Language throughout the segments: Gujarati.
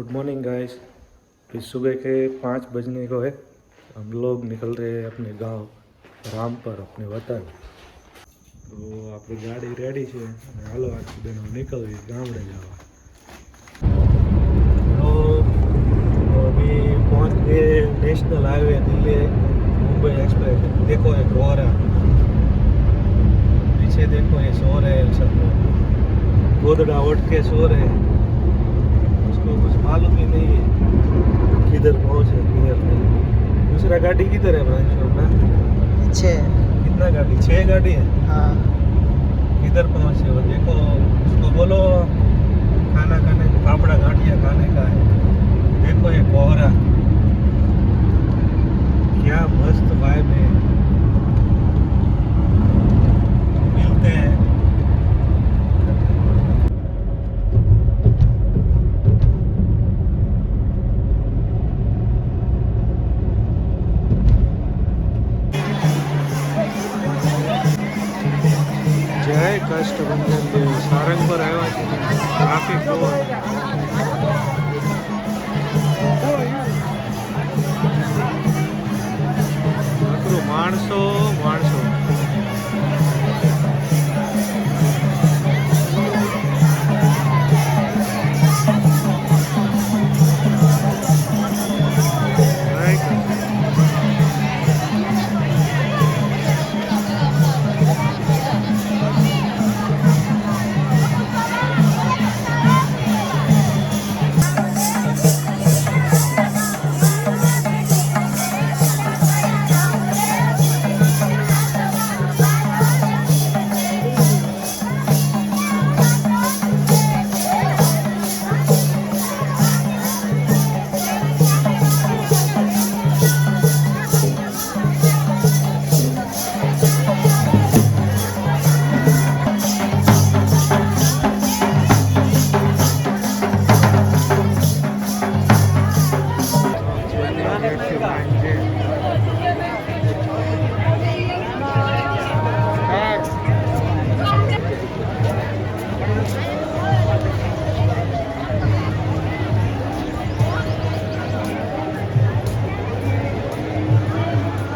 Good morning guys. फिर सुबह के 5 बजने को है। हम लोग निकल रहे हैं अपने गांव रामपर, अपने वतन। तो आपकी गाड़ी रेडी है, हालो आज सुबह निकल गई गामड़े जावा। तो अभी पहुंच गए national highway Delhi Mumbai express. देखो ये कोहरा, पीछे देखो ये सो रहे हैं सब लोग, गोदड़ा उठ के सो रहे हैं। उसको कुछ मालूम ही नहीं है किधर पहुंचे किधर नहीं। दूसरा गाड़ी किधर है अपना? पीछे। कितना गाड़ी? 6 गाड़ी है। हाँ, किधर पहुंचे वो देखो। उसको बोलो खाना खाने को, फाफड़ा गांठिया खाने का है। देखो ये कोहरा, क्या मस्त वाइब है। मिलते हैं। जय कष्टभंजन देव। सारंगपुर આવ્યા છે। ટ્રાફિક જોવો, નકરું માણસો માણસો।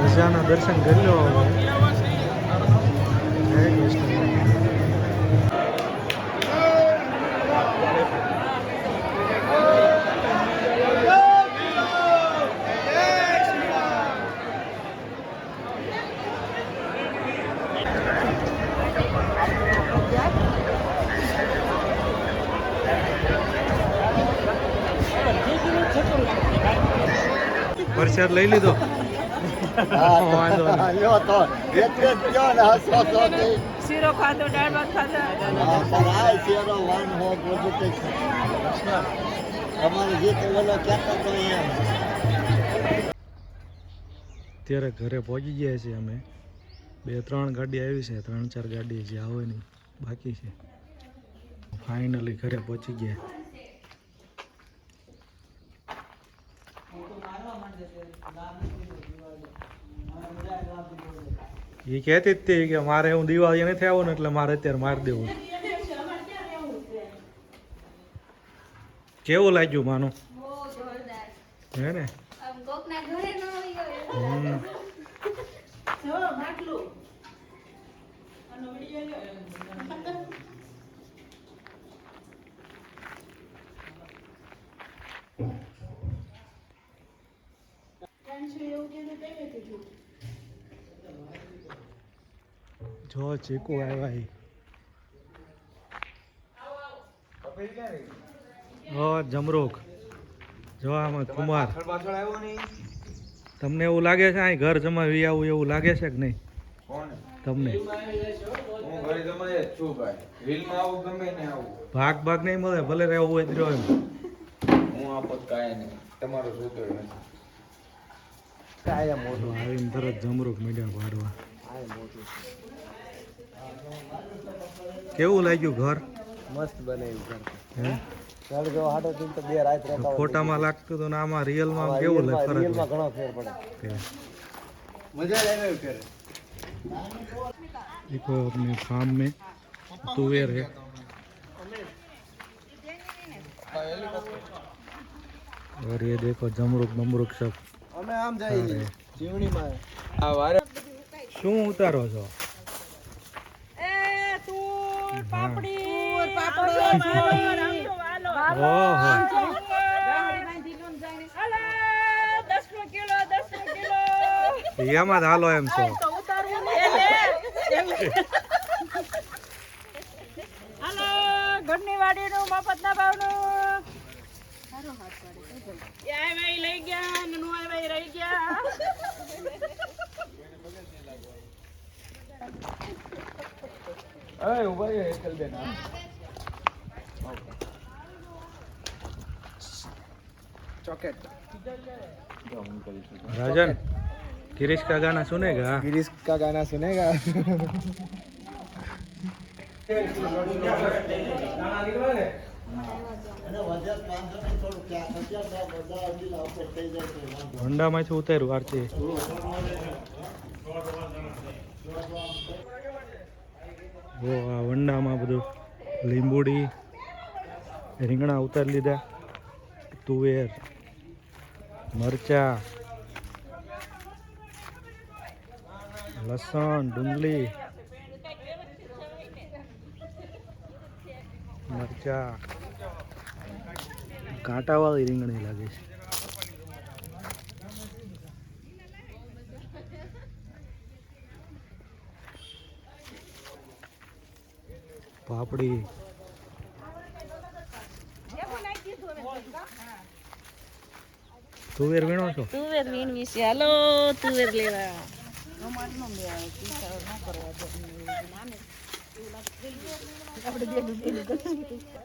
પ્રજાના દર્શન કરી લો હવે। જય કૃષ્ણ। પ્રસાદ લઈ લીધો? શીરો ખાધો, દાળ ભાત ખાધા। અત્યારે ઘરે પહોંચી ગયા છીએ અમે। 2-3 ગાડી આવી છે, 3-4 ગાડી જે આવવાની બાકી છે। ફાઇનલી ઘરે પહોંચી ગયા। એ કહેતી જ હતી કે મારે હું દિવાળી નથી આવું ને એટલે મારે અત્યારે મારી દેવું। કેવું લાગ્યું માનું? હે ને? જો ચીકુ આવ્યા। જમરૂક જો આમાં કુમાર। તમને એવું લાગે છે અહીં ઘર જમાવી આવું એવું લાગે છે કે નહીં તમને? ભાગ ભાગ નહીં મળે, ભલે રહેવું હોય તો રહ્યો એમ। આવીને તરત જમરૂક મીડિયા પાડવા। કેવું લાગ્યું ઘર? મસ્ત બનાવ્યું ઘર। હે? ઘર જો હાટો દિન તો 2 રાત રહેતા। ફોટામાં લાગતું તો ને આમાં રિયલમાં કેવું લાગે? ફરક રિયલમાં ઘણો ફેર પડે। મજા આવે ફેર। देखो अपने फार्म में तुवेर है। और ये देखो जमरूक बमरूक सब અમે આમ खा रहे જઈએ हैं। જીવણીમાં આ વારે શું ઉતારો છો એ તું હા. પાપડી ઓહો હાલો 10 કિલો એમાં જ હાલો એમ છો હાલો ઘરની વાડીનું મફતના ભાવનું એ આવ્યા ઈ લઈ ગયા ને નું આવ્યા ઈ રહી ગયા એ ઉભા રહે એકલ બેન ચોકેટ राजन गिरीश का गाना सुनेगा गिरीश का गाना सुनेगा હોન્ડામાંથી ઉતાર્યું આરતી ઓ આ વંડામાં બધું લીંબુડી રીંગણા ઉતારી લીધા તુવેર મરચા લસણ ડુંગળી મરચા કાંટાવાળી રીંગણી લાગે છે પાપડી તુવેર વીણો છો તુવેર વીણ વિશે હાલો તુવેર લેવા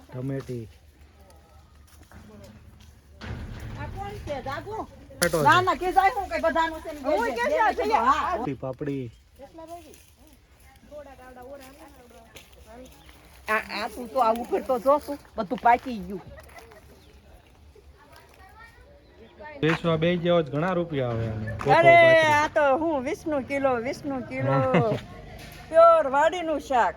ટમેટી ના ના કે જાય હું કઈ બધાનું છે હું કે છે હા પાપડી આ તું તો આવું કરતો જો તું બધું પાકી ગયું વેચવા બે જેવો જ ઘણા રૂપિયા આવે આને. કોથો અરે પાથરી. આ તો હું 20 કિલો પ્યોર વાડીનું શાક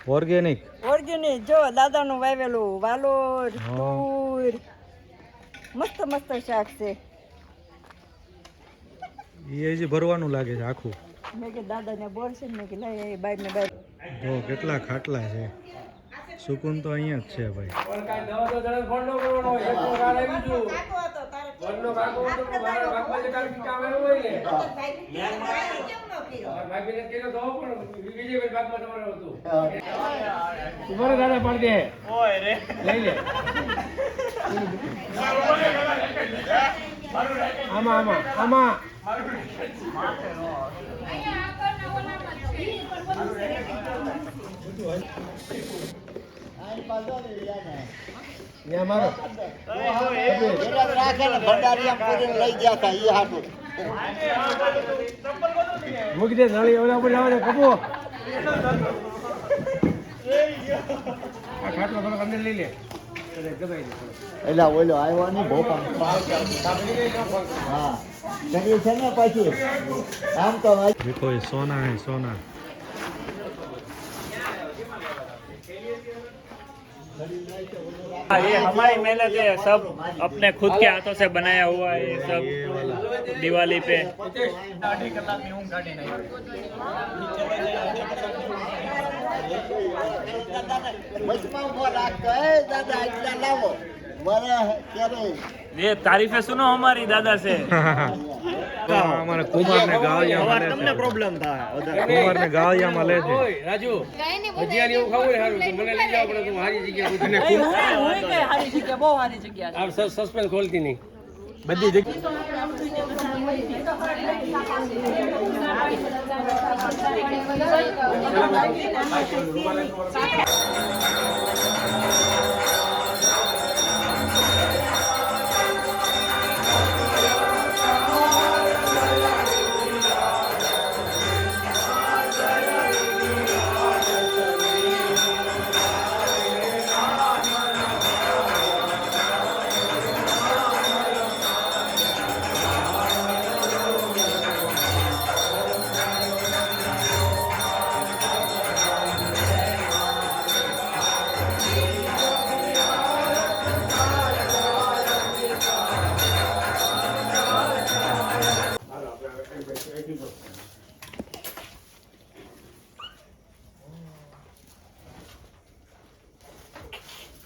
ઓર્ગેનિક ઓર્ગેનિક જો દાદાનું વાવેલું વાલોર હા. તુર મસ્ત મસ્ત શાક છે એ હજી ભરવાનું લાગે છે આખું મેં કે દાદાને બોર છે ને મેં કે લઈ બાર ને બાર જો કેટલા ખાટલા છે સુકૂન તો અહીંયા જ છે ભાઈ પણ કાઈ દવા તો જણે ફોન નો કરવાનો હોય એકનો કાળ આવી જો ફોનનો કાકો તો મારા બાપા જે કાલ કામ આવ્યો હોય ને ભાઈ કેનો દવા પણ બીજે ભાઈ બાપમાં તમારો હતું તમારે દાદા પાડી દે ઓય રે લઈ લે આમાં યા મારો મૂકી દે નાળી ઓલા ઉપર જવા દે કપો આ ખાટલો થોડો અંદર લઈ લે દબાઈ દે એટલે ઓલો આવ્યો નહીં ભોપાલ હા જગ્યા છે ને પછી આમ તો देखो ये सोना है सोना ये हमारी मेहनत है सब अपने खुद के हाथों से बनाया हुआ है ये सब दिवाली पे ये तारीफें सुनो हमारी दादा से हमारे कुमार ने गालियां તમને પ્રોબ્લેમ થાય कुमार ने गालियां મળે છે ઓય રાજુ ભજીયા ને એવું ખાવું હોય સારું તો મને લઈ જાવ પડે તું હારી જગ્યા પૂછીને હું કઈ હારી જગ્યા બહુ હારી જગ્યા આ સસ્પેન્સ ખોલતી નહીં બધી જગ્યા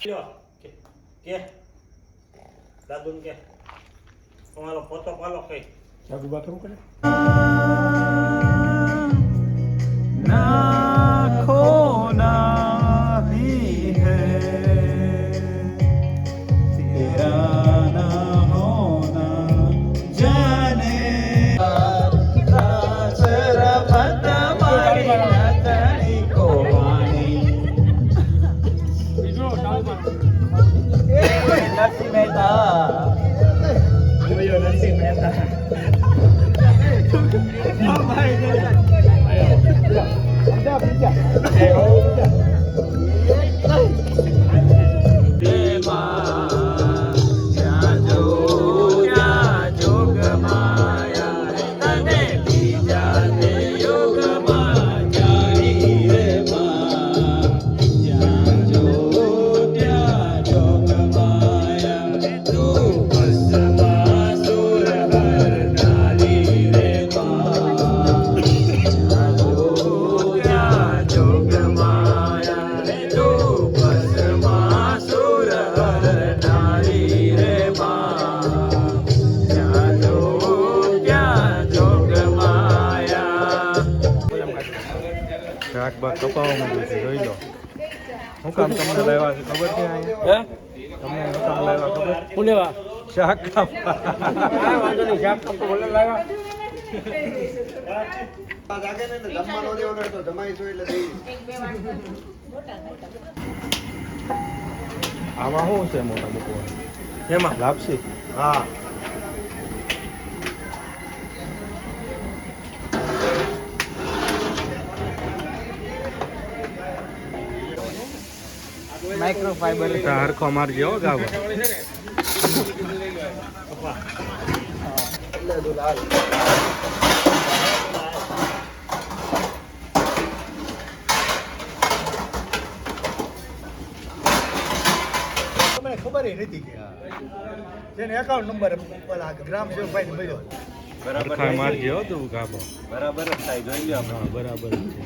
કે દાદુ કે તમારો ફોટો પાલો કઈ સાબુ બાથરૂમ કરે શાક બાગ કપાવા માંડ્યું છે જોઈ લો શું કામ તમને લાવ્યા છે ખબર છે અહીંયા તમને શું કામ લાવ્યા ખબર શું લેવા શાક કાપવા વાંધો નહીં શાક કપડું બોલે લાવ્યા જાગે ને જમવાનો દે વગર તો જમાઈ છો એટલે દઈ આમાં શું છે મોટા મૂકવાનું એમાં લાપસી હા માઇક્રોફાઈબર હરખો મારજો હો ગાભો તમને ખબર નથી કે જેને એકાઉન્ટ નંબર પેલા ગ્રામ સેવકભાઈ ને મળ્યો હરખા મારજો હો તું ગાભો બરાબર જ થાય જોઈ લો હા બરાબર જ છે